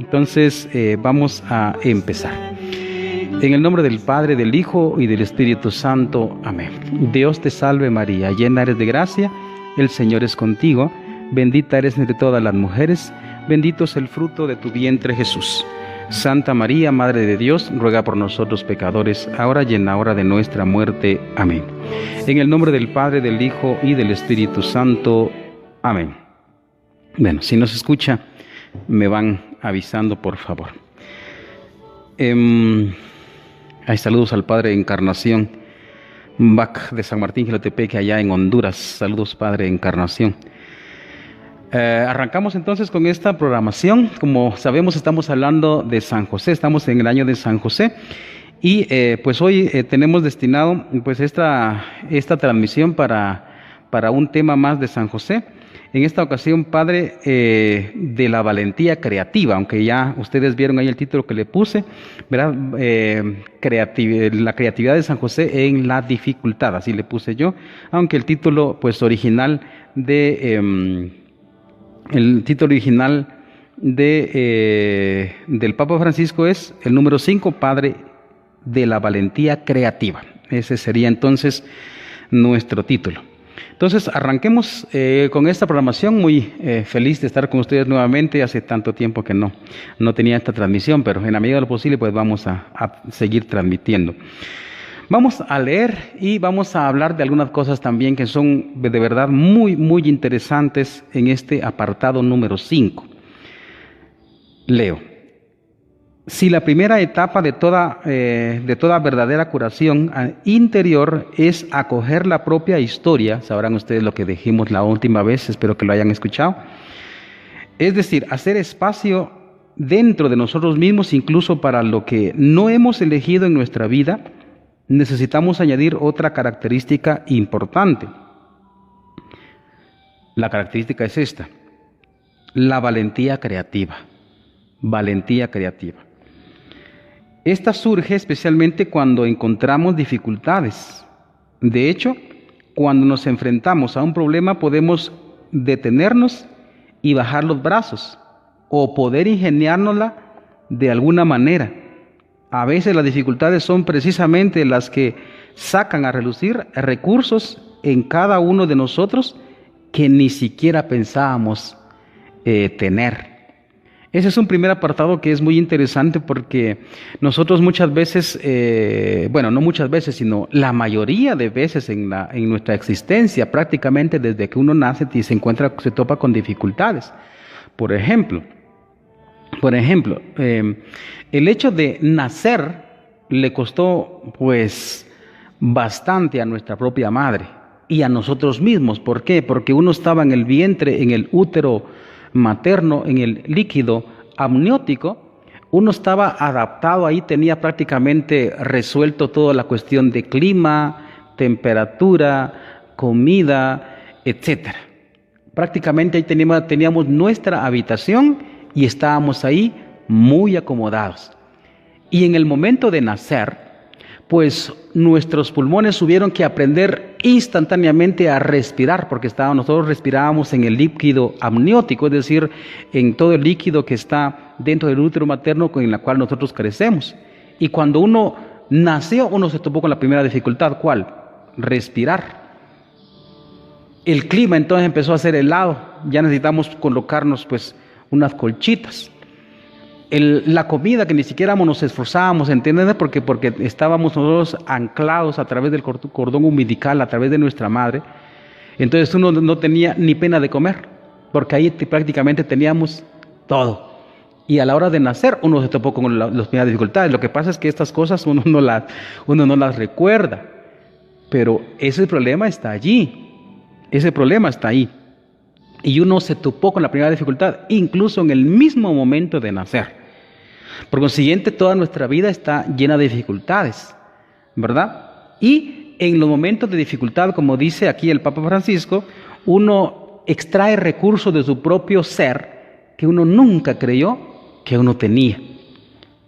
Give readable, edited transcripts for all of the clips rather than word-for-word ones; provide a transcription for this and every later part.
Entonces vamos a empezar. En el nombre del Padre, del Hijo y del Espíritu Santo. Amén. Dios te salve María, llena eres de gracia, el Señor es contigo, bendita eres entre todas las mujeres, bendito es el fruto de tu vientre Jesús. Santa María, Madre de Dios, ruega por nosotros pecadores, ahora y en la hora de nuestra muerte. Amén. En el nombre del Padre, del Hijo y del Espíritu Santo. Amén. Bueno, si no se escucha, me van avisando, por favor. Hay saludos al Padre Encarnación Bach de San Martín Jilotepeque, allá en Honduras. Saludos, Padre Encarnación. Arrancamos entonces con esta programación. Como sabemos, estamos hablando de San José, estamos en el año de San José y pues hoy tenemos destinado pues esta transmisión para un tema más de San José. En esta ocasión, Padre, de la valentía creativa, aunque ya ustedes vieron ahí el título que le puse, ¿verdad? La creatividad de San José en la dificultad, así le puse yo, aunque el título pues original del Papa Francisco es el número 5, Padre de la valentía creativa. Ese sería entonces nuestro título. Entonces arranquemos con esta programación. Muy feliz de estar con ustedes nuevamente. Hace tanto tiempo que no tenía esta transmisión, pero en la medida de lo posible pues vamos a seguir transmitiendo. Vamos a leer y vamos a hablar de algunas cosas también que son de verdad muy, muy interesantes en este apartado número 5. Leo. Si la primera etapa de toda verdadera curación interior es acoger la propia historia, sabrán ustedes lo que dijimos la última vez, espero que lo hayan escuchado, es decir, hacer espacio dentro de nosotros mismos, incluso para lo que no hemos elegido en nuestra vida, necesitamos añadir otra característica importante. La característica es esta: la valentía creativa. Valentía creativa. Esta surge especialmente cuando encontramos dificultades. De hecho, cuando nos enfrentamos a un problema podemos detenernos y bajar los brazos o poder ingeniárnosla de alguna manera. A veces las dificultades son precisamente las que sacan a relucir recursos en cada uno de nosotros que ni siquiera pensábamos tener. Ese es un primer apartado que es muy interesante porque nosotros muchas veces, no muchas veces, sino la mayoría de veces en nuestra existencia, prácticamente desde que uno nace y se topa con dificultades. Por ejemplo, el hecho de nacer le costó pues bastante a nuestra propia madre y a nosotros mismos. ¿Por qué? Porque uno estaba en el vientre, en el útero materno, en el líquido amniótico, uno estaba adaptado ahí, tenía prácticamente resuelto toda la cuestión de clima, temperatura, comida, etcétera. Prácticamente ahí teníamos nuestra habitación y estábamos ahí muy acomodados. Y en el momento de nacer, pues nuestros pulmones tuvieron que aprender instantáneamente a respirar, porque nosotros respirábamos en el líquido amniótico, es decir, en todo el líquido que está dentro del útero materno con el cual nosotros crecemos. Y cuando uno nació, uno se topó con la primera dificultad. ¿Cuál? Respirar. El clima entonces empezó a ser helado, ya necesitamos colocarnos pues unas colchitas. La comida que ni siquiera nos esforzábamos, ¿entienden? Porque estábamos nosotros anclados a través del cordón umbilical, a través de nuestra madre. Entonces uno no tenía ni pena de comer, porque ahí prácticamente teníamos todo. Y a la hora de nacer uno se topó con las primeras dificultades. Lo que pasa es que estas cosas uno no las recuerda, pero ese problema está allí. Ese problema está ahí. Y uno se topó con la primera dificultad, incluso en el mismo momento de nacer. Por consiguiente, toda nuestra vida está llena de dificultades, ¿verdad? Y en los momentos de dificultad, como dice aquí el Papa Francisco, uno extrae recursos de su propio ser que uno nunca creyó que uno tenía.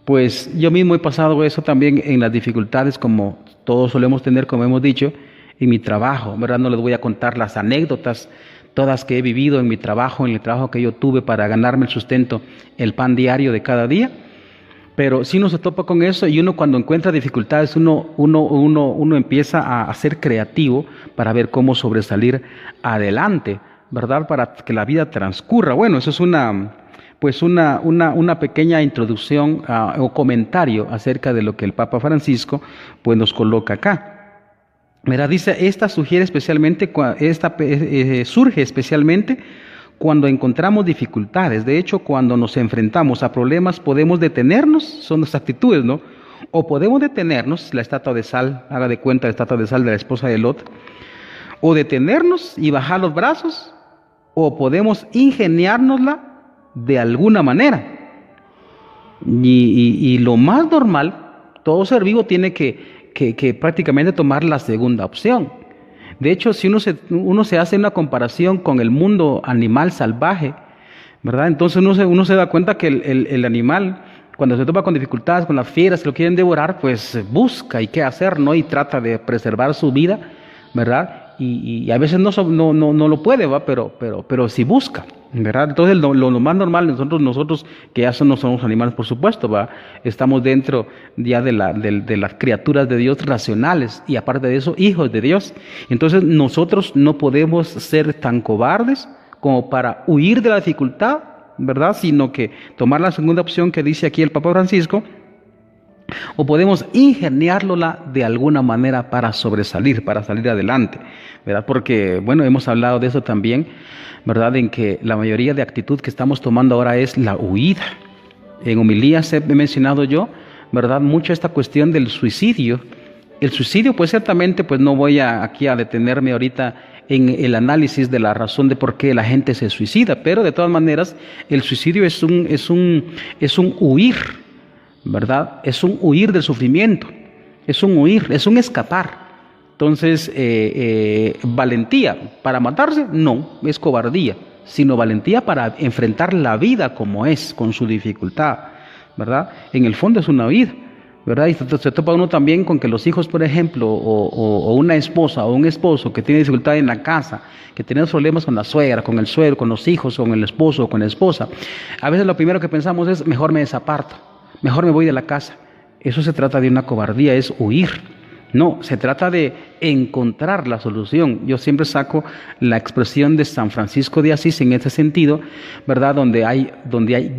Pues yo mismo he pasado eso también en las dificultades, como todos solemos tener, como hemos dicho, en mi trabajo, ¿verdad? No les voy a contar las anécdotas todas que he vivido en mi trabajo, en el trabajo que yo tuve para ganarme el sustento, el pan diario de cada día. Pero si uno se topa con eso y uno cuando encuentra dificultades, uno empieza a ser creativo para ver cómo sobresalir adelante, ¿verdad? Para que la vida transcurra. Bueno, eso es una pequeña introducción o comentario acerca de lo que el Papa Francisco pues nos coloca acá. Mira, dice, surge especialmente cuando encontramos dificultades. De hecho, cuando nos enfrentamos a problemas, podemos detenernos, son nuestras actitudes, ¿no? O podemos detenernos, la estatua de sal, haga de cuenta la estatua de sal de la esposa de Lot, o detenernos y bajar los brazos, o podemos ingeniárnosla de alguna manera. Y lo más normal, todo ser vivo tiene que prácticamente tomar la segunda opción. De hecho, si uno se hace una comparación con el mundo animal salvaje, ¿verdad? Entonces uno se da cuenta que el animal, cuando se topa con dificultades, con las fieras que lo quieren devorar, pues busca y qué hacer, ¿no? Y trata de preservar su vida, ¿verdad? Y a veces no lo puede, ¿va? Pero sí busca, ¿verdad? Entonces lo más normal, nosotros que ya no somos animales, por supuesto, ¿va? Estamos dentro ya de las criaturas de Dios racionales y aparte de eso, hijos de Dios. Entonces nosotros no podemos ser tan cobardes como para huir de la dificultad, ¿verdad? Sino que tomar la segunda opción que dice aquí el Papa Francisco, o podemos ingeniárnosla de alguna manera para sobresalir, para salir adelante, ¿verdad? Porque, bueno, hemos hablado de eso también, ¿verdad? En que la mayoría de actitud que estamos tomando ahora es la huida. En homilías he mencionado yo, ¿verdad? Mucho esta cuestión del suicidio. El suicidio, pues ciertamente, pues no voy aquí a detenerme ahorita en el análisis de la razón de por qué la gente se suicida, pero de todas maneras, el suicidio es un huir, ¿verdad? Es un huir del sufrimiento, es un huir, es un escapar. Entonces, valentía para matarse, no, es cobardía, sino valentía para enfrentar la vida como es, con su dificultad, ¿verdad? En el fondo es una huida, ¿verdad? Y se topa uno también con que los hijos, por ejemplo, o una esposa o un esposo que tiene dificultad en la casa, que tiene problemas con la suegra, con el suegro, con los hijos, con el esposo o con la esposa, a veces lo primero que pensamos es, mejor me desaparto, mejor me voy de la casa. Eso se trata de una cobardía, es huir. No, se trata de encontrar la solución. Yo siempre saco la expresión de San Francisco de Asís en ese sentido, ¿verdad? Donde hay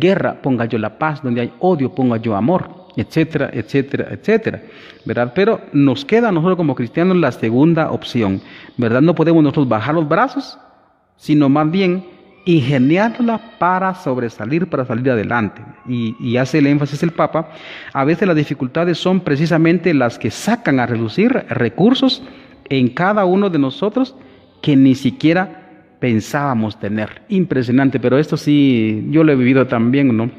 guerra, ponga yo la paz, donde hay odio, ponga yo amor, etcétera, etcétera, etcétera, ¿verdad? Pero nos queda a nosotros como cristianos la segunda opción, ¿verdad? No podemos nosotros bajar los brazos, sino más bien ingeniarla para sobresalir, para salir adelante. Y hace el énfasis el Papa, a veces las dificultades son precisamente las que sacan a relucir recursos en cada uno de nosotros que ni siquiera pensábamos tener. Impresionante, pero esto sí, yo lo he vivido también, ¿no?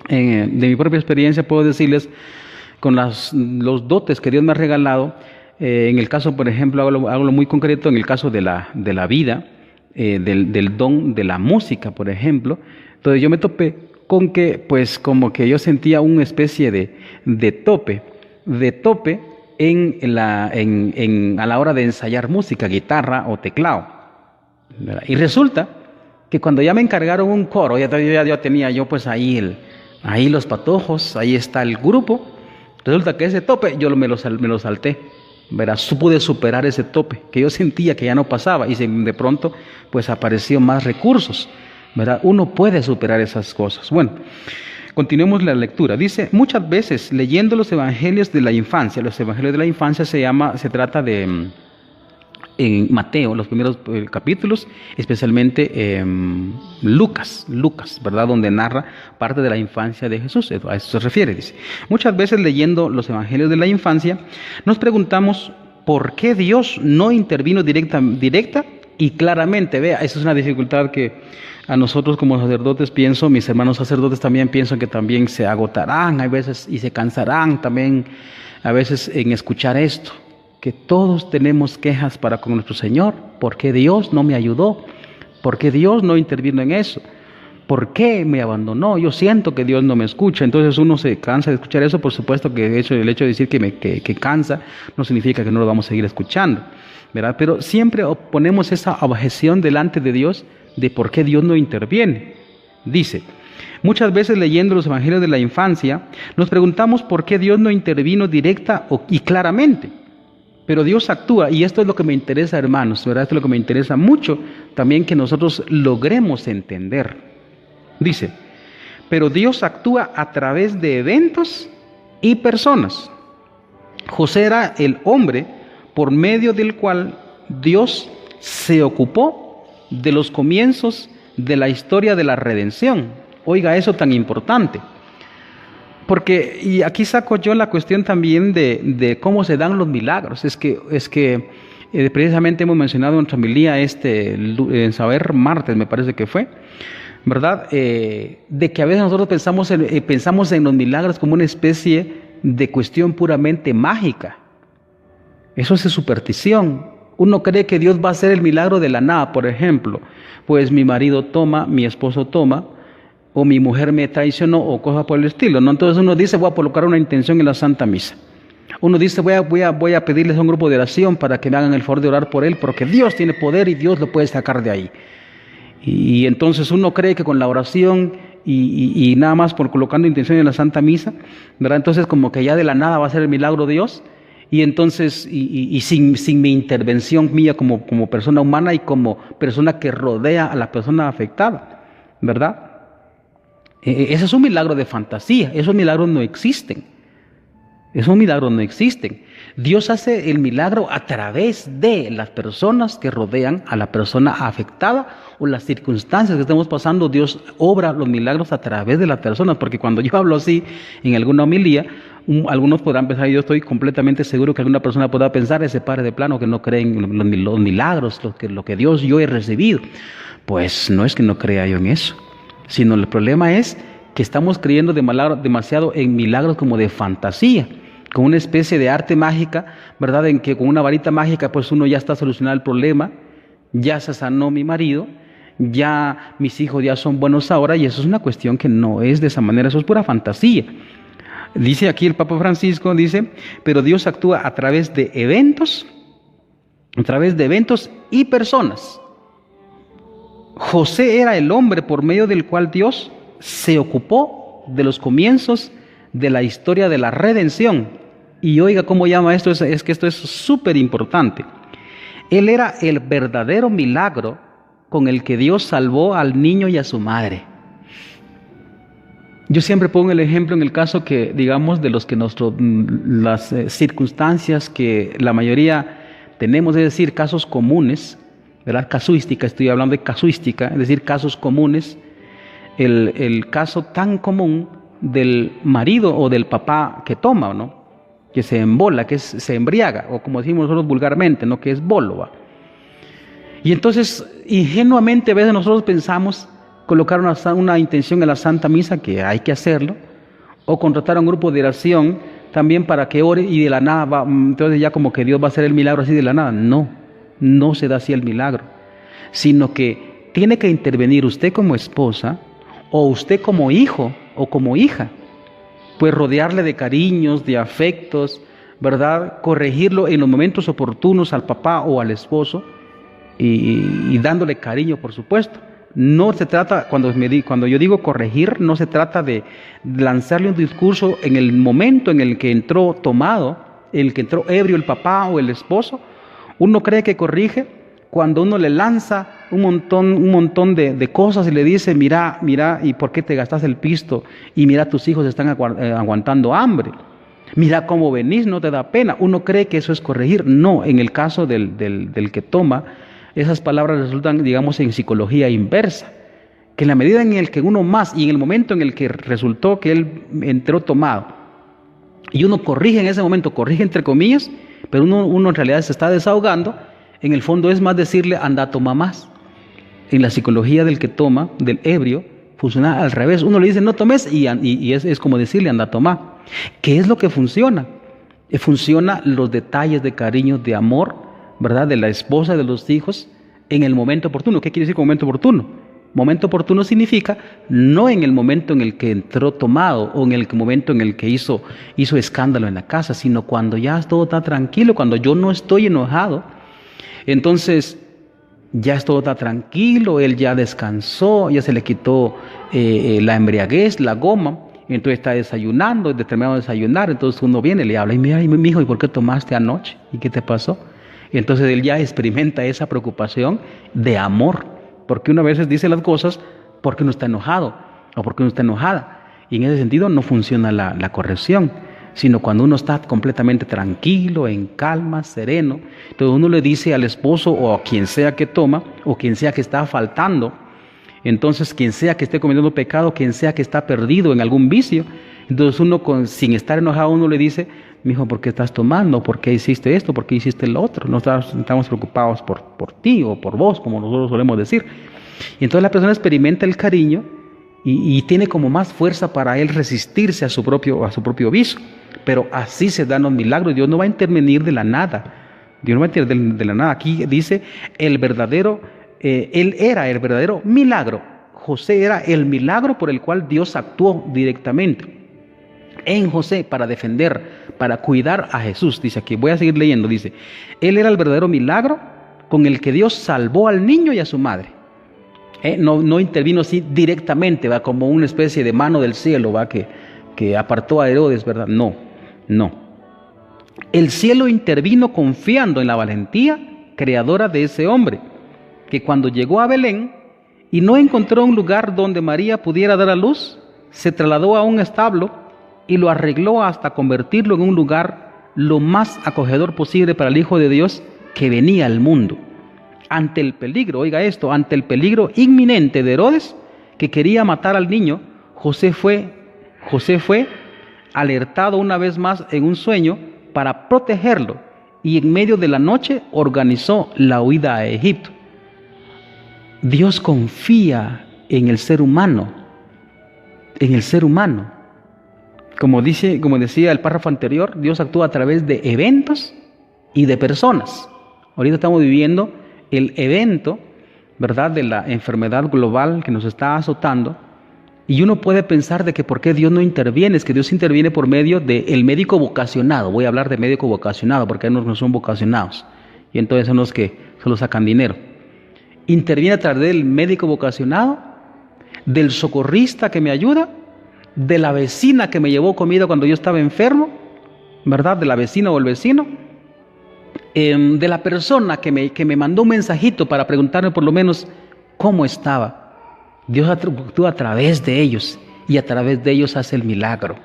De mi propia experiencia puedo decirles, con los dotes que Dios me ha regalado, en el caso, por ejemplo, hago muy concreto, en el caso de la vida, del don de la música, por ejemplo. Entonces yo me topé con que, pues como que yo sentía una especie de tope a la hora de ensayar música, guitarra o teclado, ¿verdad? Y resulta que cuando ya me encargaron un coro, ya tenía yo pues ahí los patojos, ahí está el grupo. Resulta que ese tope yo me lo salté, ¿verdad? Pude superar ese tope que yo sentía que ya no pasaba y de pronto pues apareció más recursos, ¿verdad? Uno puede superar esas cosas. Bueno, continuemos la lectura. Dice, muchas veces leyendo los evangelios de la infancia, se trata de en Mateo, los primeros capítulos, especialmente Lucas, ¿verdad? Donde narra parte de la infancia de Jesús, a eso se refiere, dice. Muchas veces leyendo los evangelios de la infancia, nos preguntamos por qué Dios no intervino directa y claramente. Vea, esa es una dificultad que a nosotros como sacerdotes pienso, mis hermanos sacerdotes también pienso que también se agotarán a veces y se cansarán también a veces en escuchar esto, que todos tenemos quejas para con nuestro Señor. ¿Por qué Dios no me ayudó? ¿Por qué Dios no intervino en eso? ¿Por qué me abandonó? Yo siento que Dios no me escucha. Entonces uno se cansa de escuchar eso. Por supuesto que el hecho de decir que cansa no significa que no lo vamos a seguir escuchando, ¿verdad? Pero siempre ponemos esa objeción delante de Dios de por qué Dios no interviene. Dice, muchas veces leyendo los evangelios de la infancia, nos preguntamos por qué Dios no intervino directa y claramente. Pero Dios actúa, y esto es lo que me interesa, hermanos, ¿verdad? Esto es lo que me interesa mucho, también que nosotros logremos entender. Dice, pero Dios actúa a través de eventos y personas. José era el hombre por medio del cual Dios se ocupó de los comienzos de la historia de la redención. Oiga, eso tan importante. Porque, y aquí saco yo la cuestión también de cómo se dan los milagros. Es que precisamente hemos mencionado en nuestra homilía en Saber martes, me parece que fue, ¿verdad? De que a veces nosotros pensamos en los milagros como una especie de cuestión puramente mágica. Eso es superstición. Uno cree que Dios va a hacer el milagro de la nada, por ejemplo. Pues mi marido toma, mi esposo toma, o mi mujer me traicionó, o cosas por el estilo, ¿no? Entonces uno dice, voy a colocar una intención en la Santa Misa. Uno dice, voy a pedirles a un grupo de oración para que me hagan el favor de orar por él, porque Dios tiene poder y Dios lo puede sacar de ahí. Y entonces uno cree que con la oración y nada más por colocando intención en la Santa Misa, ¿verdad? Entonces como que ya de la nada va a ser el milagro de Dios, y entonces sin mi intervención mía como persona humana y como persona que rodea a la persona afectada, ¿verdad? Ese es un milagro de fantasía. Esos milagros no existen. Esos milagros no existen. Dios hace el milagro a través de las personas que rodean a la persona afectada o las circunstancias que estemos pasando. Dios obra los milagros a través de las personas, porque cuando yo hablo así en alguna homilía, algunos podrán pensar, y yo estoy completamente seguro que alguna persona podrá pensar, ese padre de plano que no cree en los milagros, lo que Dios yo he recibido. Pues no es que no crea yo en eso, sino el problema es que estamos creyendo demasiado en milagros como de fantasía, con una especie de arte mágica, ¿verdad? En que con una varita mágica pues uno ya está solucionando el problema, ya se sanó mi marido, ya mis hijos ya son buenos ahora, y eso es una cuestión que no es de esa manera, eso es pura fantasía. Dice aquí el Papa Francisco, dice, pero Dios actúa a través de eventos y personas. José era el hombre por medio del cual Dios se ocupó de los comienzos de la historia de la redención. Y oiga cómo llama esto, es que esto es súper importante. Él era el verdadero milagro con el que Dios salvó al niño y a su madre. Yo siempre pongo el ejemplo en el caso que, digamos, de las circunstancias que la mayoría tenemos, es decir, casos comunes, ¿verdad? Casuística, estoy hablando de casuística, es decir, casos comunes. El caso tan común del marido o del papá que toma, ¿no? Que se embola, se embriaga, o como decimos nosotros vulgarmente, ¿no? Que es bolo, ¿va? Y entonces, ingenuamente, a veces nosotros pensamos colocar una intención en la Santa Misa, que hay que hacerlo, o contratar a un grupo de oración también para que ore y de la nada entonces ya como que Dios va a hacer el milagro así de la nada. No se da así el milagro, sino que tiene que intervenir usted como esposa, o usted como hijo o como hija, pues rodearle de cariños, de afectos, ¿verdad? Corregirlo en los momentos oportunos al papá o al esposo y dándole cariño, por supuesto. No se trata, cuando yo digo corregir, no se trata de lanzarle un discurso en el momento en el que entró tomado, en el que entró ebrio el papá o el esposo. Uno cree que corrige cuando uno le lanza un montón de cosas y le dice, mira, ¿y por qué te gastas el pisto? Y mira, tus hijos están aguantando hambre. Mira cómo venís, no te da pena. Uno cree que eso es corregir. No, en el caso del que toma, esas palabras resultan, digamos, en psicología inversa. Que en la medida en el que uno más, y en el momento en el que resultó que él entró tomado, y uno corrige en ese momento, corrige entre comillas, pero uno en realidad se está desahogando, en el fondo es más decirle, anda, toma más. En la psicología del que toma, del ebrio, funciona al revés. Uno le dice, no tomes, y es como decirle, anda, toma. ¿Qué es lo que funciona? Funciona los detalles de cariño, de amor, ¿verdad? De la esposa, de los hijos, en el momento oportuno. ¿Qué quiere decir con momento oportuno? Momento oportuno significa no en el momento en el que entró tomado o en el momento en el que hizo escándalo en la casa, sino cuando ya todo está tranquilo, cuando yo no estoy enojado. Entonces ya todo está tranquilo, él ya descansó, ya se le quitó la embriaguez, la goma, entonces está desayunando, es determinado a desayunar, entonces uno viene y le habla, y mira, mi hijo, ¿y por qué tomaste anoche? ¿Y qué te pasó? Entonces él ya experimenta esa preocupación de amor, porque uno a veces dice las cosas porque uno está enojado o porque uno está enojada, y en ese sentido no funciona la corrección, sino cuando uno está completamente tranquilo, en calma, sereno. Entonces uno le dice al esposo o a quien sea que toma o quien sea que está faltando, entonces quien sea que esté cometiendo pecado, quien sea que está perdido en algún vicio, entonces uno sin estar enojado uno le dice, mi hijo, ¿por qué estás tomando? ¿Por qué hiciste esto? ¿Por qué hiciste lo otro? No estamos preocupados por ti o por vos, como nosotros solemos decir. Y entonces la persona experimenta el cariño y tiene como más fuerza para él resistirse a su propio vicio. Pero así se dan los milagros. Dios no va a intervenir de la nada. Dios no va a intervenir de la nada. Aquí dice, él era el verdadero milagro. José era el milagro por el cual Dios actuó directamente en José para defender, para cuidar a Jesús. Dice aquí, voy a seguir leyendo, dice, él era el verdadero milagro con el que Dios salvó al niño y a su madre. No intervino así directamente, ¿va? Como una especie de mano del cielo, ¿va? Que apartó a Herodes, ¿verdad? No. El cielo intervino confiando en la valentía creadora de ese hombre, que cuando llegó a Belén y no encontró un lugar donde María pudiera dar a luz, se trasladó a un establo y lo arregló hasta convertirlo en un lugar lo más acogedor posible para el Hijo de Dios que venía al mundo. Ante el peligro, oiga esto, ante el peligro inminente de Herodes, que quería matar al niño, José fue alertado una vez más en un sueño para protegerlo, y en medio de la noche organizó la huida a Egipto. Dios confía en el ser humano, Como decía el párrafo anterior, Dios actúa a través de eventos y de personas. Ahorita estamos viviendo el evento, ¿verdad?, de la enfermedad global que nos está azotando, y uno puede pensar de que por qué Dios no interviene, es que Dios interviene por medio del médico vocacionado. Voy a hablar de médico vocacionado porque hay unos no son vocacionados, y entonces son los que solo sacan dinero. Interviene a través del médico vocacionado, del socorrista que me ayuda, de la vecina que me llevó comida cuando yo estaba enfermo, ¿verdad?, de la vecina o el vecino, de la persona que me mandó un mensajito para preguntarme por lo menos cómo estaba. Dios actúa a través de ellos y a través de ellos hace el milagro.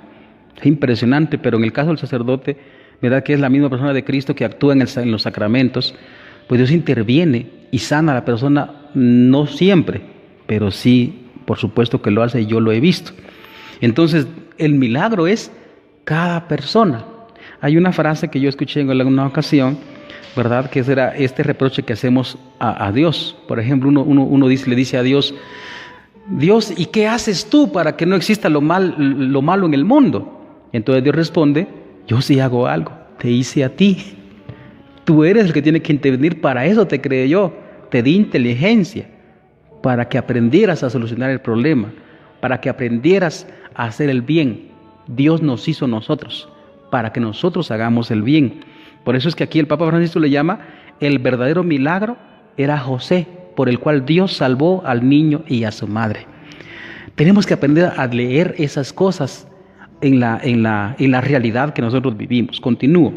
Es impresionante, pero en el caso del sacerdote, ¿verdad?, que es la misma persona de Cristo que actúa en los sacramentos, pues Dios interviene y sana a la persona, no siempre, pero sí, por supuesto que lo hace y yo lo he visto. Entonces, el milagro es cada persona. Hay una frase que yo escuché en alguna ocasión, ¿verdad?, que era este reproche que hacemos a Dios. Por ejemplo, uno le dice a Dios, Dios, ¿y qué haces tú para que no exista lo malo en el mundo? Entonces Dios responde, yo sí hago algo, te hice a ti. Tú eres el que tiene que intervenir, para eso te creé yo, te di inteligencia, para que aprendieras a solucionar el problema, para que aprendieras a hacer el bien. Dios nos hizo nosotros, para que nosotros hagamos el bien. Por eso es que aquí el Papa Francisco le llama, el verdadero milagro era José, por el cual Dios salvó al niño y a su madre. Tenemos que aprender a leer esas cosas en la realidad que nosotros vivimos. Continúo.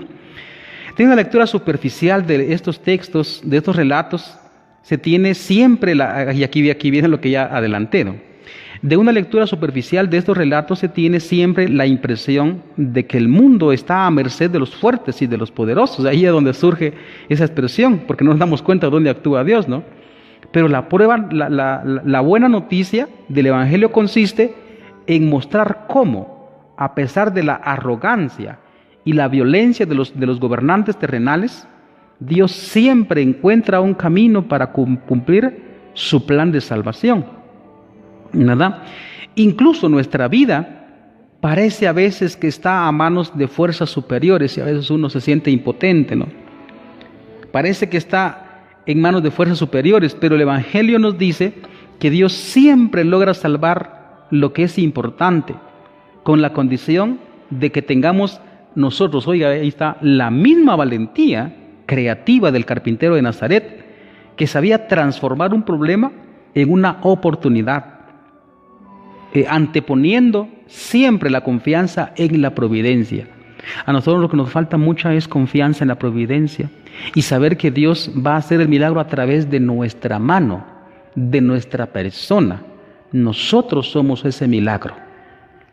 De una lectura superficial de estos textos, de estos relatos, se tiene siempre, y aquí viene lo que ya adelanté, ¿no? De una lectura superficial de estos relatos se tiene siempre la impresión de que el mundo está a merced de los fuertes y de los poderosos. Ahí es donde surge esa expresión, porque no nos damos cuenta de dónde actúa Dios, ¿no? Pero la buena noticia del Evangelio consiste en mostrar cómo, a pesar de la arrogancia y la violencia de los gobernantes terrenales, Dios siempre encuentra un camino para cumplir su plan de salvación, ¿verdad? Incluso nuestra vida parece a veces que está a manos de fuerzas superiores y a veces uno se siente impotente, ¿no? Parece que está en manos de fuerzas superiores, pero el Evangelio nos dice que Dios siempre logra salvar lo que es importante, con la condición de que tengamos nosotros, oiga, ahí está, la misma valentía creativa del carpintero de Nazaret, que sabía transformar un problema en una oportunidad, anteponiendo siempre la confianza en la providencia. A nosotros lo que nos falta mucha es confianza en la providencia y saber que Dios va a hacer el milagro a través de nuestra mano, de nuestra persona. Nosotros somos ese milagro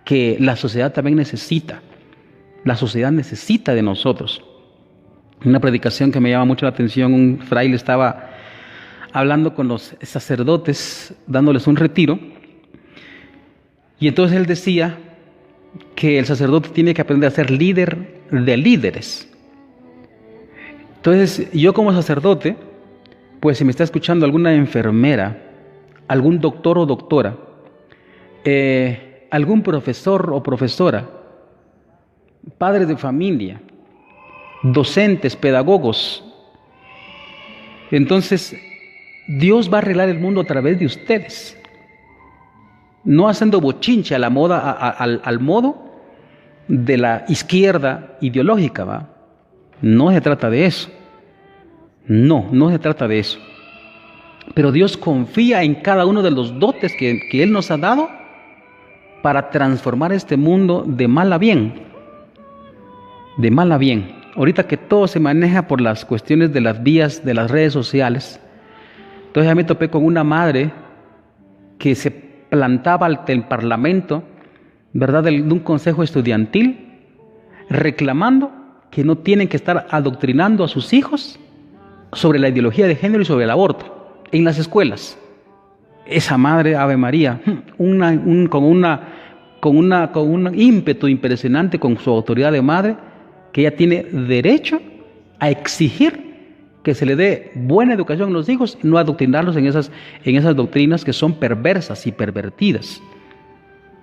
que la sociedad también necesita. La sociedad necesita de nosotros. Una predicación que me llama mucho la atención, un fraile estaba hablando con los sacerdotes, dándoles un retiro, y entonces él decía que el sacerdote tiene que aprender a ser líder de líderes. Entonces, yo como sacerdote, pues si me está escuchando alguna enfermera, algún doctor o doctora, algún profesor o profesora, padres de familia, docentes, pedagogos, entonces Dios va a arreglar el mundo a través de ustedes. No haciendo bochinche a la moda, al modo de la izquierda ideológica, ¿va? No se trata de eso. No se trata de eso. Pero Dios confía en cada uno de los dotes que Él nos ha dado para transformar este mundo de mal a bien. De mal a bien. Ahorita que todo se maneja por las cuestiones de las vías de las redes sociales, entonces ya me topé con una madre que se plantaba ante el parlamento, ¿verdad?, de un consejo estudiantil, reclamando que no tienen que estar adoctrinando a sus hijos sobre la ideología de género y sobre el aborto en las escuelas. Esa madre, Ave María, con un ímpetu impresionante, con su autoridad de madre, que ella tiene derecho a exigir que se le dé buena educación a los hijos, no adoctrinarlos en esas doctrinas que son perversas y pervertidas.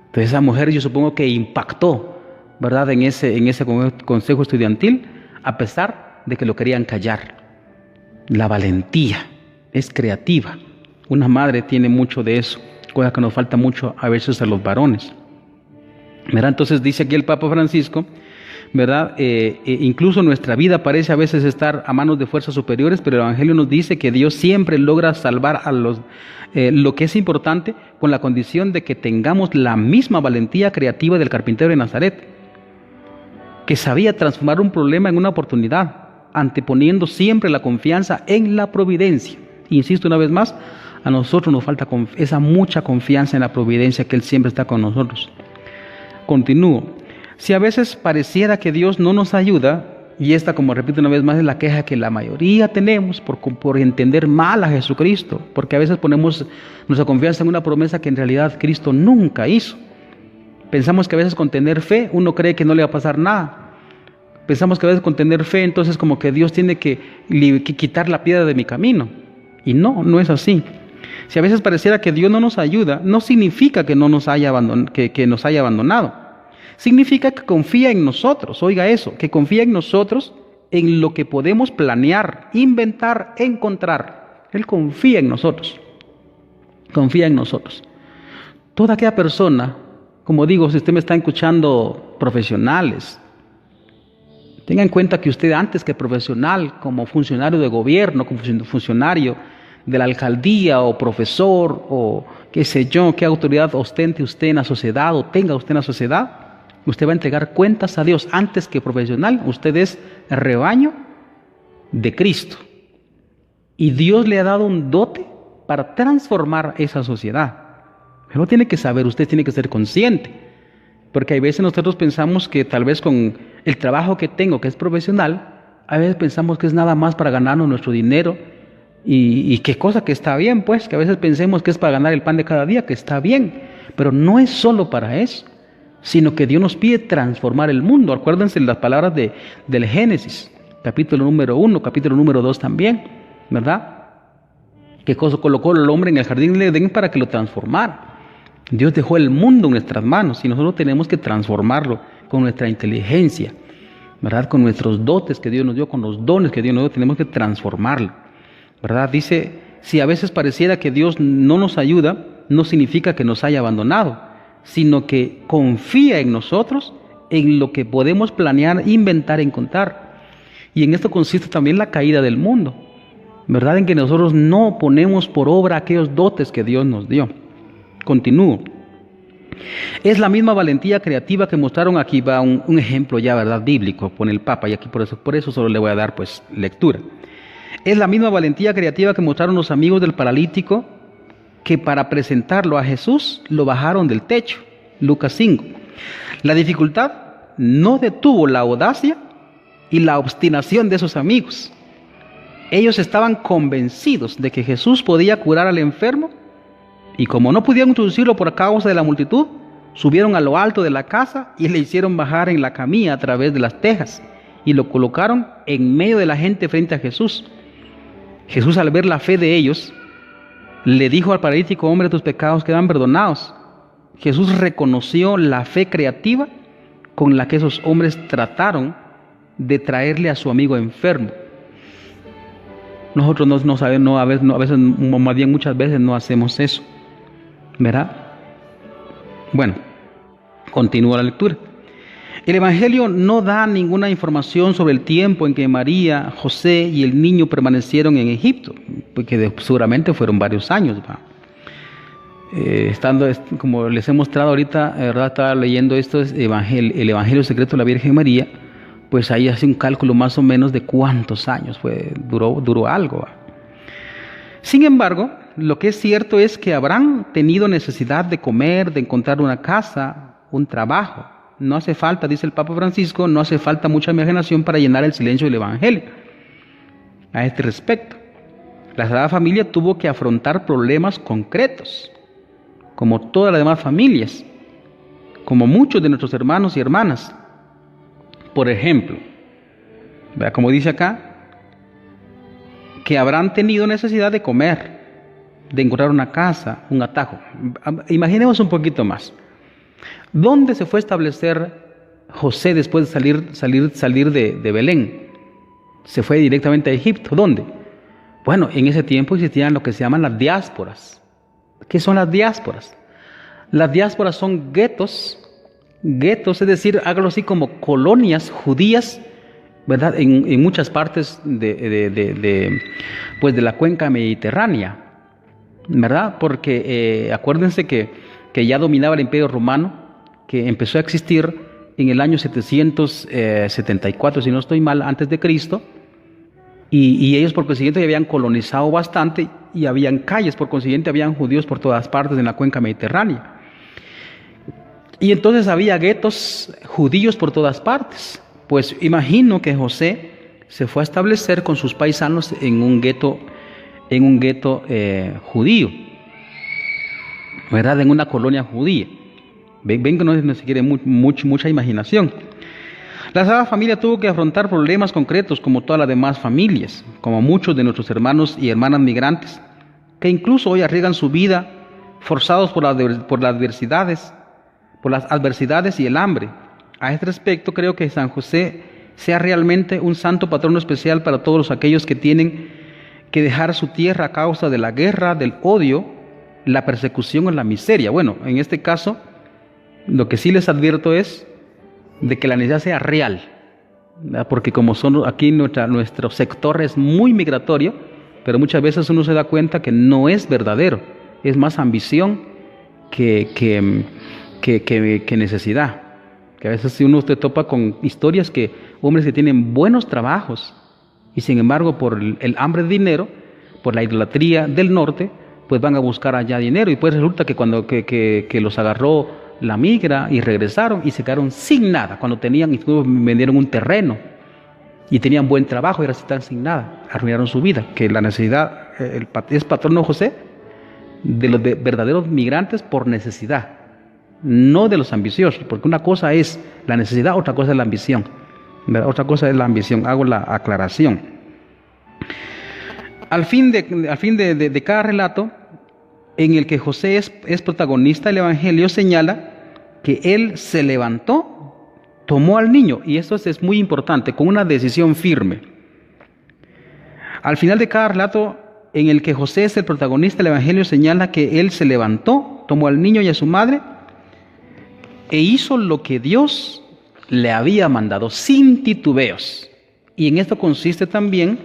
Entonces esa mujer, yo supongo que impactó, ¿verdad?, en ese consejo estudiantil, a pesar de que lo querían callar. La valentía es creativa. Una madre tiene mucho de eso, cosa que nos falta mucho a veces a los varones, ¿verdad? Entonces dice aquí el Papa Francisco, ¿verdad? Incluso nuestra vida parece a veces estar a manos de fuerzas superiores, pero el Evangelio nos dice que Dios siempre logra salvar a lo que es importante, con la condición de que tengamos la misma valentía creativa del carpintero de Nazaret, que sabía transformar un problema en una oportunidad, anteponiendo siempre la confianza en la providencia. Insisto una vez más, a nosotros nos falta esa mucha confianza en la providencia, que Él siempre está con nosotros. Continúo. Si a veces pareciera que Dios no nos ayuda, y esta, como repito una vez más, es la queja que la mayoría tenemos por entender mal a Jesucristo, porque a veces ponemos nuestra confianza en una promesa que en realidad Cristo nunca hizo. Pensamos que a veces con tener fe uno cree que no le va a pasar nada. Pensamos que a veces con tener fe entonces como que Dios tiene que quitar la piedra de mi camino. Y no es así. Si a veces pareciera que Dios no nos ayuda, no significa que nos haya abandonado. Significa que confía en nosotros, oiga eso, que confía en nosotros, en lo que podemos planear, inventar, encontrar. Él confía en nosotros. Confía en nosotros. Toda aquella persona, como digo, si usted me está escuchando, profesionales, tenga en cuenta que usted, antes que profesional, como funcionario de gobierno, como funcionario de la alcaldía o profesor o qué sé yo, qué autoridad ostente usted en la sociedad o tenga usted en la sociedad, usted va a entregar cuentas a Dios. Antes que profesional, usted es rebaño de Cristo. Y Dios le ha dado un dote para transformar esa sociedad. Pero tiene que saber, usted tiene que ser consciente. Porque hay veces nosotros pensamos que tal vez con el trabajo que tengo, que es profesional, a veces pensamos que es nada más para ganarnos nuestro dinero. Y qué cosa que está bien, pues, que a veces pensemos que es para ganar el pan de cada día, que está bien. Pero no es solo para eso, sino que Dios nos pide transformar el mundo. Acuérdense las palabras del Génesis, capítulo número 1, capítulo número 2 también, ¿verdad? Que colocó el hombre en el jardín de Edén para que lo transformara. Dios dejó el mundo en nuestras manos y nosotros tenemos que transformarlo con nuestra inteligencia, ¿verdad? Con nuestros dotes que Dios nos dio, con los dones que Dios nos dio, tenemos que transformarlo, ¿verdad? Dice si a veces pareciera que Dios no nos ayuda, no significa que nos haya abandonado, sino que confía en nosotros, en lo que podemos planear, inventar, encontrar. Y en esto consiste también la caída del mundo, ¿verdad? En que nosotros no ponemos por obra aquellos dotes que Dios nos dio. Continúo. Es la misma valentía creativa que mostraron. Aquí va un ejemplo ya, ¿verdad? Bíblico, pone el Papa, y aquí por eso solo le voy a dar pues lectura. Es la misma valentía creativa que mostraron los amigos del paralítico, que para presentarlo a Jesús lo bajaron del techo. Lucas 5. La dificultad no detuvo la audacia y la obstinación de esos amigos. Ellos estaban convencidos de que Jesús podía curar al enfermo, y como no pudieron introducirlo por causa de la multitud, subieron a lo alto de la casa y le hicieron bajar en la camilla a través de las tejas y lo colocaron en medio de la gente frente a Jesús. Jesús, al ver la fe de ellos, le dijo al paralítico: hombre, tus pecados quedan perdonados. Jesús reconoció la fe creativa con la que esos hombres trataron de traerle a su amigo enfermo. Nosotros no sabemos, a veces, más bien muchas veces no hacemos eso, ¿verdad? Bueno, continúa la lectura. El Evangelio no da ninguna información sobre el tiempo en que María, José y el niño permanecieron en Egipto, porque seguramente fueron varios años, ¿va? Como les he mostrado ahorita, ¿verdad? Estaba leyendo el Evangelio secreto de la Virgen María, pues ahí hace un cálculo más o menos de cuántos años duró algo, ¿va? Sin embargo, lo que es cierto es que habrán tenido necesidad de comer, de encontrar una casa, un trabajo. No hace falta, dice el Papa Francisco, no hace falta mucha imaginación para llenar el silencio del Evangelio. A este respecto, la Sagrada Familia tuvo que afrontar problemas concretos, como todas las demás familias, como muchos de nuestros hermanos y hermanas. Por ejemplo, vea, como dice acá, que habrán tenido necesidad de comer, de encontrar una casa, un atajo. Imaginemos un poquito más. ¿Dónde se fue a establecer José después de salir de Belén? Se fue directamente a Egipto. ¿Dónde? Bueno, en ese tiempo existían lo que se llaman las diásporas. ¿Qué son las diásporas? Las diásporas son guetos, es decir, algo así como colonias judías, ¿verdad? En muchas partes de la cuenca mediterránea, ¿verdad? Porque acuérdense que ya dominaba el Imperio Romano, que empezó a existir en el año 774, si no estoy mal, antes de Cristo, y ellos por consiguiente ya habían colonizado bastante y habían calles, por consiguiente habían judíos por todas partes en la cuenca mediterránea. Y entonces había guetos judíos por todas partes. Pues imagino que José se fue a establecer con sus paisanos en un gueto judío, ¿verdad? En una colonia judía. Ven que no se quiere mucha imaginación. La Sagrada Familia tuvo que afrontar problemas concretos como todas las demás familias, como muchos de nuestros hermanos y hermanas migrantes, que incluso hoy arriesgan su vida forzados por las adversidades y el hambre. A este respecto, creo que San José sea realmente un santo patrono especial para todos aquellos que tienen que dejar su tierra a causa de la guerra, del odio, la persecución o la miseria. Bueno, en este caso, lo que sí les advierto es de que la necesidad sea real, ¿verdad? Porque como aquí nuestro sector es muy migratorio, pero muchas veces uno se da cuenta que no es verdadero, es más ambición que necesidad. Que a veces si uno se topa con historias que hombres que tienen buenos trabajos y sin embargo por el hambre de dinero, por la idolatría del norte, pues van a buscar allá dinero, y pues resulta que cuando los agarró la migra y regresaron y se quedaron sin nada, cuando vendieron un terreno y tenían buen trabajo y ahora están sin nada, arruinaron su vida. Que la necesidad es patrono José de los verdaderos migrantes por necesidad, no de los ambiciosos, porque una cosa es la necesidad, otra cosa es la ambición, ¿verdad? Otra cosa es la ambición, hago la aclaración. Al fin de cada relato en el que José es protagonista, el Evangelio señala que él se levantó, tomó al niño, y esto es muy importante, con una decisión firme. Al final de cada relato en el que José es el protagonista del Evangelio, señala que él se levantó, tomó al niño y a su madre e hizo lo que Dios le había mandado, sin titubeos. Y en esto consiste también,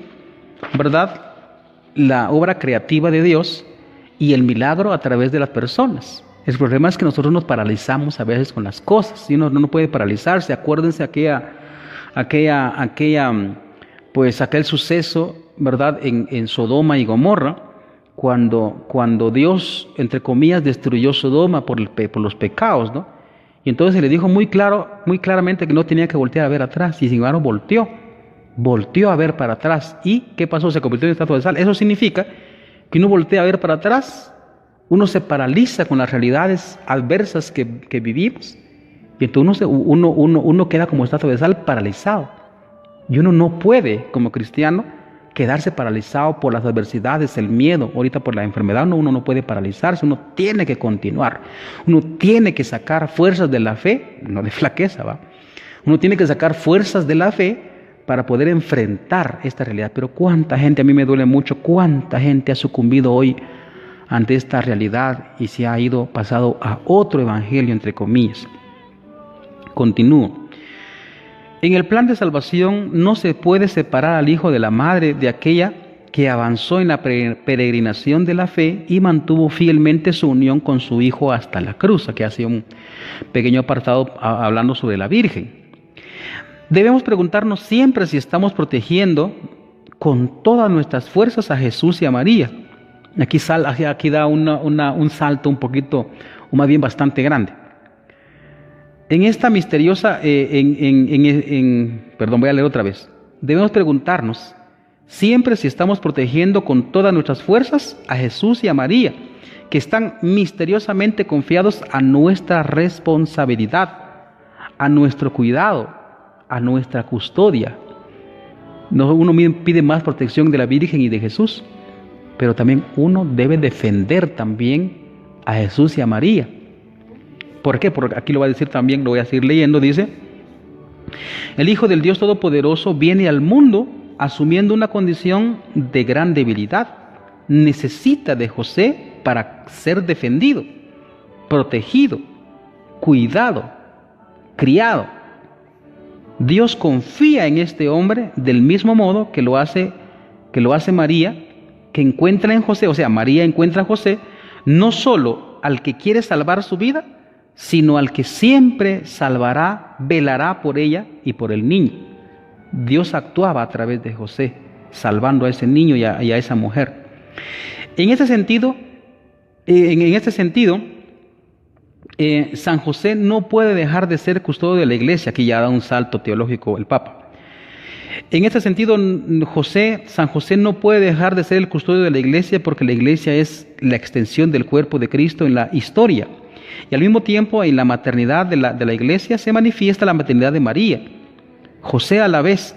¿verdad?, la obra creativa de Dios y el milagro a través de las personas. El problema es que nosotros nos paralizamos a veces con las cosas, y uno no puede paralizarse. Acuérdense aquel suceso, ¿verdad?, en Sodoma y Gomorra, cuando Dios, entre comillas, destruyó Sodoma por los pecados, ¿no? Y entonces se le dijo muy claramente que no tenía que voltear a ver atrás, y sin embargo volteó a ver para atrás. ¿Y qué pasó? Se convirtió en estatua de sal. Eso significa que uno voltea a ver para atrás, uno se paraliza con las realidades adversas que vivimos, y entonces uno queda como estatua de sal, paralizado. Y uno no puede, como cristiano, quedarse paralizado por las adversidades, el miedo. Ahorita por la enfermedad uno no puede paralizarse, uno tiene que continuar. Uno tiene que sacar fuerzas de la fe, no de flaqueza, ¿va? Uno tiene que sacar fuerzas de la fe para poder enfrentar esta realidad. Pero cuánta gente, a mí me duele mucho, cuánta gente ha sucumbido hoy ante esta realidad y se ha pasado a otro evangelio, entre comillas. Continúo. En el plan de salvación no se puede separar al hijo de la madre de aquella que avanzó en la peregrinación de la fe y mantuvo fielmente su unión con su hijo hasta la cruz. Aquí hace un pequeño apartado hablando sobre la Virgen. Debemos preguntarnos siempre si estamos protegiendo con todas nuestras fuerzas a Jesús y a María. Aquí da un salto un poquito, o más bien bastante grande. En esta misteriosa, voy a leer otra vez. Debemos preguntarnos siempre si estamos protegiendo con todas nuestras fuerzas a Jesús y a María, que están misteriosamente confiados a nuestra responsabilidad, a nuestro cuidado, a nuestra custodia. Uno pide más protección de la Virgen y de Jesús, pero también uno debe defender también a Jesús y a María. ¿Por qué? Porque aquí lo va a decir también, lo voy a seguir leyendo, dice: el Hijo del Dios Todopoderoso viene al mundo asumiendo una condición de gran debilidad. Necesita de José para ser defendido, protegido, cuidado, criado. Dios confía en este hombre del mismo modo que lo hace María, que encuentra en José, o sea, María encuentra a José no solo al que quiere salvar su vida, sino al que siempre salvará, velará por ella y por el niño. Dios actuaba a través de José, salvando a ese niño y a esa mujer. En este sentido, San José no puede dejar de ser custodio de la iglesia. Aquí ya da un salto teológico el Papa. En este sentido, San José no puede dejar de ser el custodio de la iglesia, porque la iglesia es la extensión del cuerpo de Cristo en la historia. Y al mismo tiempo, en la maternidad de la iglesia se manifiesta la maternidad de María. José, a la vez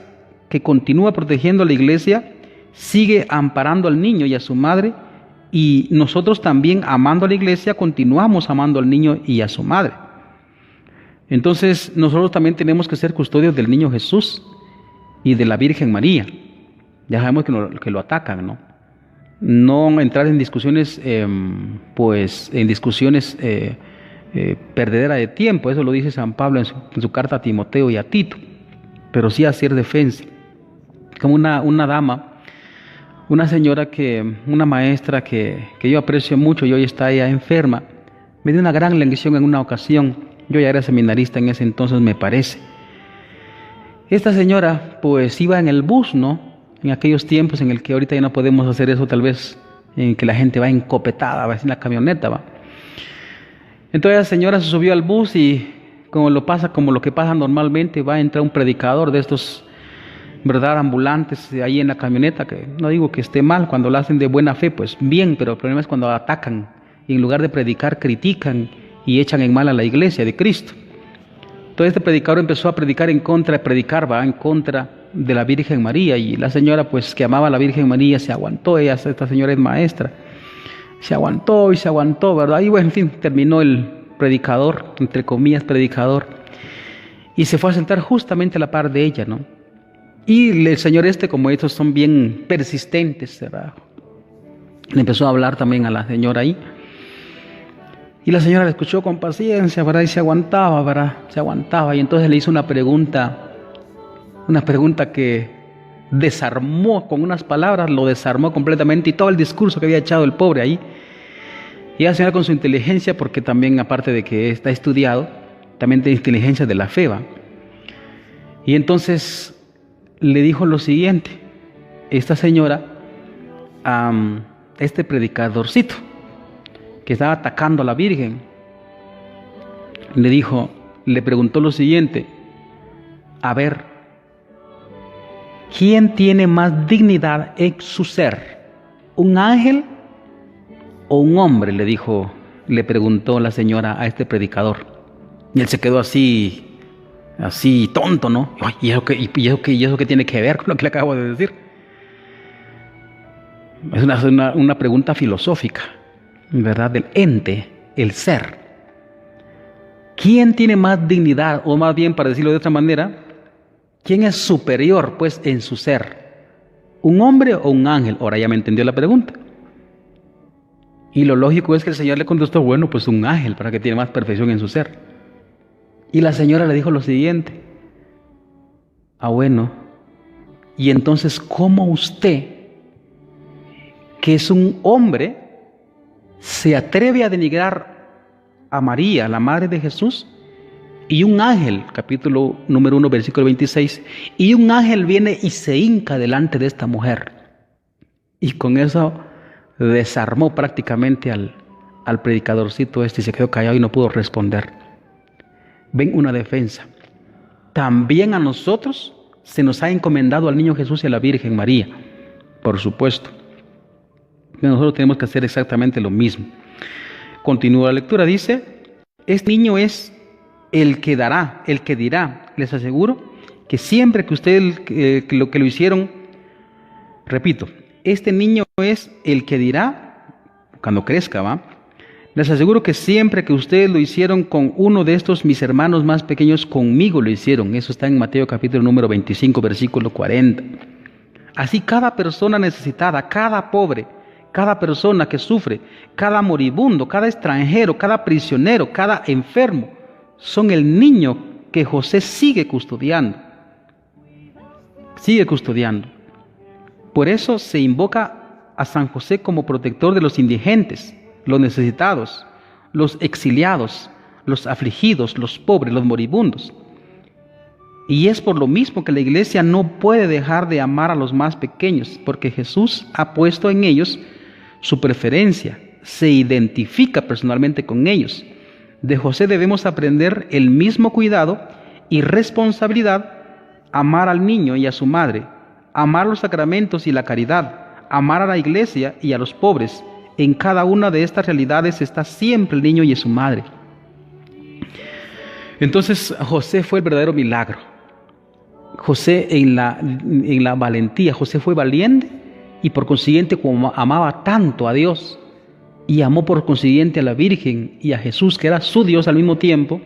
que continúa protegiendo a la iglesia, sigue amparando al niño y a su madre, y nosotros también, amando a la iglesia, continuamos amando al niño y a su madre. Entonces, nosotros también tenemos que ser custodios del niño Jesús y de la Virgen María. Ya sabemos que lo atacan, ¿no? No entrar en discusiones, perdedera de tiempo. Eso lo dice San Pablo en su carta a Timoteo y a Tito. Pero sí hacer defensa. Como una dama, una señora, una maestra que yo aprecio mucho y hoy está ya enferma, me dio una gran lección en una ocasión. Yo ya era seminarista en ese entonces, me parece. Esta señora pues iba en el bus, ¿no? En aquellos tiempos en el que ahorita ya no podemos hacer eso, tal vez, en que la gente va encopetada, va en la camioneta, va. Entonces la señora se subió al bus y como lo que pasa normalmente, va a entrar un predicador de estos, ¿verdad?, ambulantes ahí en la camioneta, que no digo que esté mal, cuando lo hacen de buena fe, pues bien, pero el problema es cuando atacan y en lugar de predicar, critican y echan en mal a la iglesia de Cristo. Entonces este predicador empezó a predicar en contra de la Virgen María, y la señora, pues, que amaba a la Virgen María, se aguantó. Esta señora es maestra, se aguantó, ¿verdad? Y bueno, en fin, terminó el predicador, entre comillas predicador, y se fue a sentar justamente a la par de ella, ¿no? Y el señor como estos son bien persistentes, ¿verdad?, Le empezó a hablar también a la señora ahí. Y la señora le escuchó con paciencia, ¿verdad? Y se aguantaba, ¿verdad? Se aguantaba. Y entonces le hizo una pregunta que desarmó con unas palabras, lo desarmó completamente y todo el discurso que había echado el pobre ahí. Y la señora con su inteligencia, porque también aparte de que está estudiado, también tiene inteligencia de la fe, ¿va? Y entonces le dijo lo siguiente, esta señora, a este predicadorcito que estaba atacando a la Virgen, le preguntó lo siguiente, a ver, ¿quién tiene más dignidad en su ser? ¿Un ángel o un hombre? Le preguntó la señora a este predicador. Y él se quedó así tonto, ¿no? ¿Y eso qué tiene que ver con lo que le acabo de decir? Es una pregunta filosófica, ¿verdad? Del ente, el ser. ¿Quién tiene más dignidad? O más bien, para decirlo de otra manera, ¿quién es superior, pues, en su ser? ¿Un hombre o un ángel? Ahora ya me entendió la pregunta. Y lo lógico es que el Señor le contestó, bueno, pues un ángel, para que tiene más perfección en su ser. Y la señora le dijo lo siguiente, bueno, y entonces, ¿cómo usted, que es un hombre, se atreve a denigrar a María, la madre de Jesús? Y un ángel, capítulo número 1, versículo 26, y un ángel viene y se hinca delante de esta mujer. Y con eso desarmó prácticamente al predicadorcito y se quedó callado y no pudo responder. Ven, una defensa. También a nosotros se nos ha encomendado al niño Jesús y a la Virgen María, por supuesto. Nosotros tenemos que hacer exactamente lo mismo. Continúa la lectura, dice, este niño es el que dirá, les aseguro, que siempre que ustedes lo hicieron, repito, este niño es el que dirá, cuando crezca, ¿va? Les aseguro que siempre que ustedes lo hicieron con uno de estos mis hermanos más pequeños, conmigo lo hicieron. Eso está en Mateo capítulo número 25, versículo 40. Así cada persona necesitada, cada pobre, cada persona que sufre, cada moribundo, cada extranjero, cada prisionero, cada enfermo, son el niño que José sigue custodiando. Sigue custodiando. Por eso se invoca a San José como protector de los indigentes, los necesitados, los exiliados, los afligidos, los pobres, los moribundos. Y es por lo mismo que la Iglesia no puede dejar de amar a los más pequeños, porque Jesús ha puesto en ellos su preferencia, se identifica personalmente con ellos. De José debemos aprender el mismo cuidado y responsabilidad, amar al niño y a su madre, amar los sacramentos y la caridad, amar a la Iglesia y a los pobres. En cada una de estas realidades está siempre el niño y su madre. Entonces José fue el verdadero milagro. José en la valentía, José fue valiente y por consiguiente, como amaba tanto a Dios y amó por consiguiente a la Virgen y a Jesús, que era su Dios al mismo tiempo,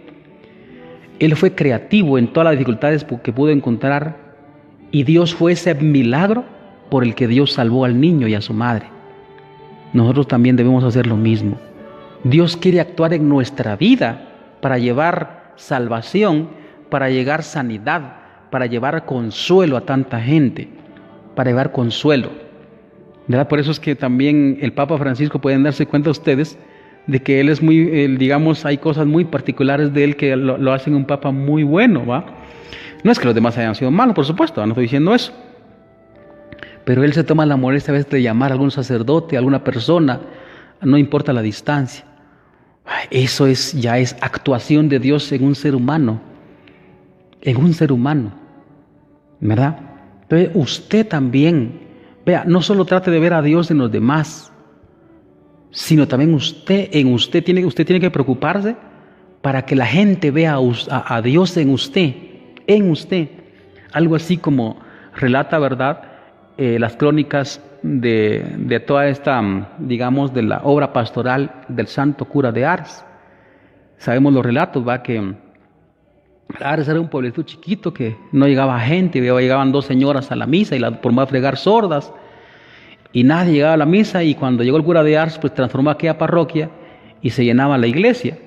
él fue creativo en todas las dificultades que pudo encontrar y Dios fue ese milagro por el que Dios salvó al niño y a su madre. Nosotros también debemos hacer lo mismo. Dios quiere actuar en nuestra vida para llevar salvación, para llevar sanidad, para llevar consuelo a tanta gente, para llevar consuelo, ¿verdad? Por eso es que también el Papa Francisco, pueden darse cuenta ustedes de que él es digamos, hay cosas muy particulares de él que lo hacen un Papa muy bueno, ¿va? No es que los demás hayan sido malos, por supuesto, no estoy diciendo eso. Pero él se toma la molestia a veces de llamar a algún sacerdote, a alguna persona, no importa la distancia. Eso ya es actuación de Dios en un ser humano, ¿verdad? Entonces usted también, vea, no solo trate de ver a Dios en los demás, sino también usted tiene que preocuparse para que la gente vea a Dios en usted. Algo así como relata, ¿verdad?, las crónicas de toda esta, digamos, de la obra pastoral del santo cura de Ars. Sabemos los relatos, ¿va?, que Ars era un pueblito chiquito que no llegaba gente, llegaban 2 señoras a la misa y por más fregar sordas. y nadie llegaba a la misa, y cuando llegó el cura de Ars, pues transformó aquella parroquia y se llenaba la iglesia.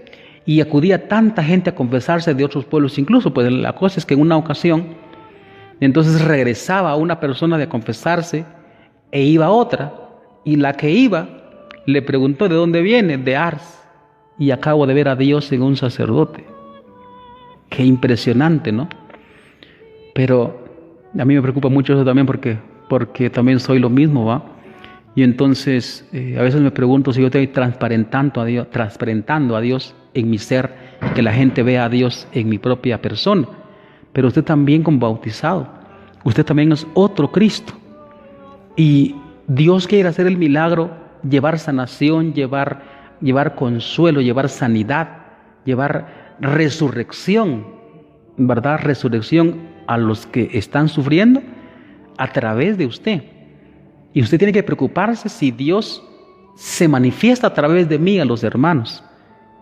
Y acudía tanta gente a confesarse de otros pueblos incluso, pues la cosa es que en una ocasión, entonces regresaba una persona de confesarse e iba otra, y la que iba le preguntó: ¿de dónde viene? De Ars. Y acabo de ver a Dios en un sacerdote. Qué impresionante, ¿no? Pero a mí me preocupa mucho eso también porque también soy lo mismo, ¿va? Y entonces a veces me pregunto si yo estoy transparentando a Dios en mi ser, y que la gente vea a Dios en mi propia persona. Pero usted también, como bautizado, usted también es otro Cristo. Y Dios quiere hacer el milagro, llevar sanación, llevar consuelo, llevar sanidad, llevar resurrección, ¿verdad? Resurrección a los que están sufriendo a través de usted. Y usted tiene que preocuparse si Dios se manifiesta a través de mí a los hermanos.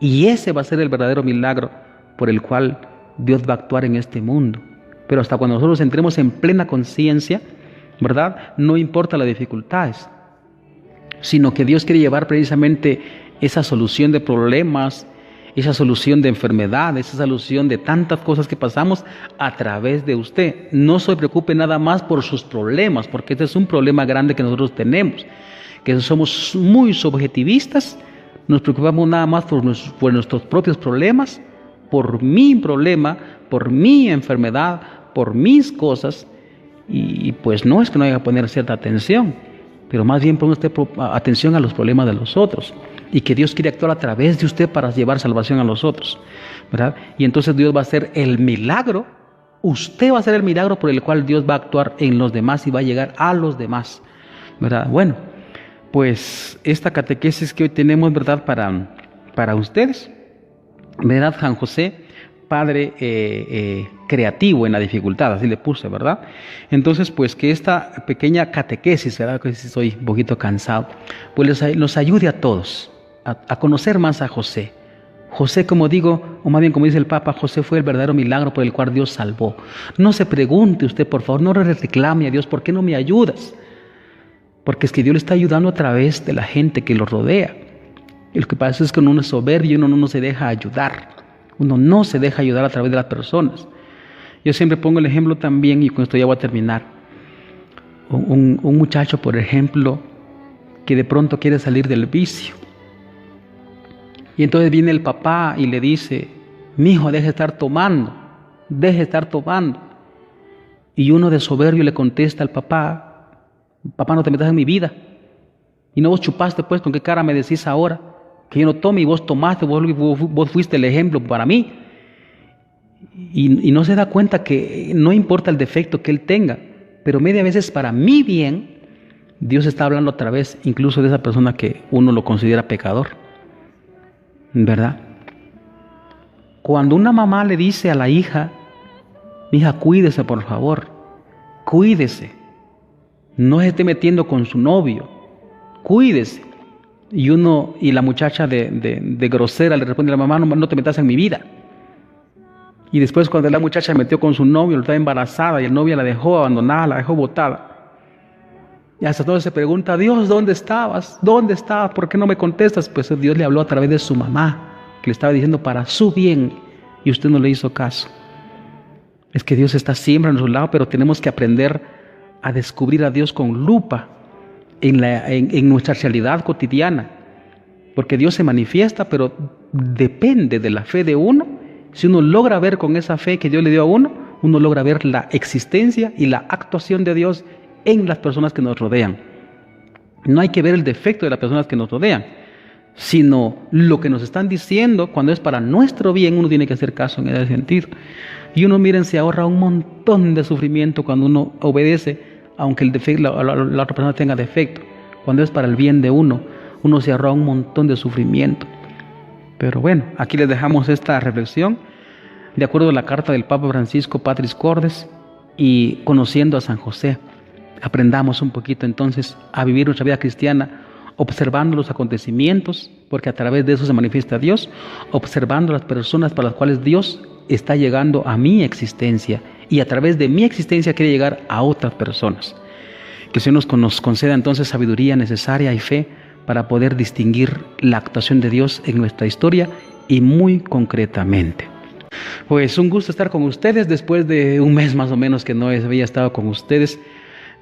Y ese va a ser el verdadero milagro por el cual Dios va a actuar en este mundo. Pero hasta cuando nosotros entremos en plena conciencia, ¿verdad? No importa las dificultades, sino que Dios quiere llevar precisamente esa solución de problemas, esa solución de enfermedades, esa solución de tantas cosas que pasamos a través de usted. No se preocupe nada más por sus problemas, porque este es un problema grande que nosotros tenemos, que somos muy subjetivistas, nos preocupamos nada más por nuestros propios problemas, por mi problema, por mi enfermedad, por mis cosas, y pues no es que no haya que poner cierta atención, pero más bien ponga usted atención a los problemas de los otros, y que Dios quiere actuar a través de usted para llevar salvación a los otros, ¿verdad? Y entonces Dios va a hacer el milagro, usted va a hacer el milagro por el cual Dios va a actuar en los demás y va a llegar a los demás, ¿verdad? Bueno, pues esta catequesis que hoy tenemos, ¿verdad? Para ustedes, ¿verdad? San José, padre creativo en la dificultad, así le puse, ¿verdad? Entonces, pues que esta pequeña catequesis, ¿verdad? Que estoy un poquito cansado, pues nos ayude a todos a conocer más a José. José, como digo, o más bien como dice el Papa, José fue el verdadero milagro por el cual Dios salvó. No se pregunte usted, por favor, no le reclame a Dios: ¿por qué no me ayudas? Porque es que Dios le está ayudando a través de la gente que lo rodea. Y lo que pasa es que uno es soberbio y uno no se deja ayudar. Uno no se deja ayudar a través de las personas. Yo siempre pongo el ejemplo también, y con esto ya voy a terminar. Un muchacho, por ejemplo, que de pronto quiere salir del vicio. Y entonces viene el papá y le dice: mi hijo, deje de estar tomando, deje de estar tomando. Y uno de soberbio le contesta al papá: papá, no te metas en mi vida. Y no vos chupaste, pues, ¿con qué cara me decís ahora que yo no tome? Y vos tomaste, vos fuiste el ejemplo para mí. Y no se da cuenta que no importa el defecto que él tenga, pero media veces para mi bien, Dios está hablando a través incluso de esa persona que uno lo considera pecador, ¿verdad? Cuando una mamá le dice a la hija: mi hija, cuídese, por favor, cuídese, no se esté metiendo con su novio, cuídese. Y la muchacha de grosera le responde a la mamá: no te metas en mi vida. Y después, cuando la muchacha se metió con su novio, estaba embarazada y el novio la dejó abandonada, la dejó botada. Y hasta entonces se pregunta: Dios, ¿dónde estabas? ¿Dónde estabas? ¿Por qué no me contestas? Pues Dios le habló a través de su mamá, que le estaba diciendo para su bien, y usted no le hizo caso. Es que Dios está siempre a nuestro lado, pero tenemos que aprender a descubrir a Dios con lupa en nuestra realidad cotidiana, porque Dios se manifiesta, pero depende de la fe de uno. Si uno logra ver con esa fe que Dios le dio a uno logra ver la existencia y la actuación de Dios en las personas que nos rodean. No hay que ver el defecto de las personas que nos rodean, sino lo que nos están diciendo. Cuando es para nuestro bien, uno tiene que hacer caso en ese sentido. Y uno, miren, se ahorra un montón de sufrimiento cuando uno obedece, aunque el defecto, la otra persona tenga defecto. Cuando es para el bien de uno se ahorra un montón de sufrimiento. Pero bueno, aquí les dejamos esta reflexión de acuerdo a la carta del Papa Francisco, Patris Cordis, y conociendo a San José. Aprendamos un poquito entonces a vivir nuestra vida cristiana observando los acontecimientos, porque a través de eso se manifiesta Dios, observando las personas para las cuales Dios está llegando a mi existencia, y a través de mi existencia quiere llegar a otras personas. Que el Señor nos conceda entonces sabiduría necesaria y fe para poder distinguir la actuación de Dios en nuestra historia y muy concretamente. Pues un gusto estar con ustedes después de un mes más o menos que no había estado con ustedes,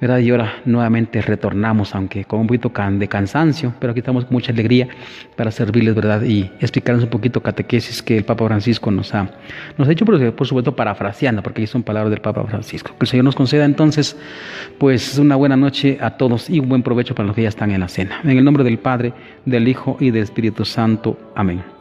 ¿verdad? Y ahora nuevamente retornamos, aunque con un poquito de cansancio, pero aquí estamos con mucha alegría para servirles, ¿verdad? Y explicarles un poquito catequesis que el Papa Francisco nos ha hecho, por supuesto parafraseando, porque ahí son palabras del Papa Francisco. Que el Señor nos conceda entonces, pues una buena noche a todos y un buen provecho para los que ya están en la cena. En el nombre del Padre, del Hijo y del Espíritu Santo. Amén.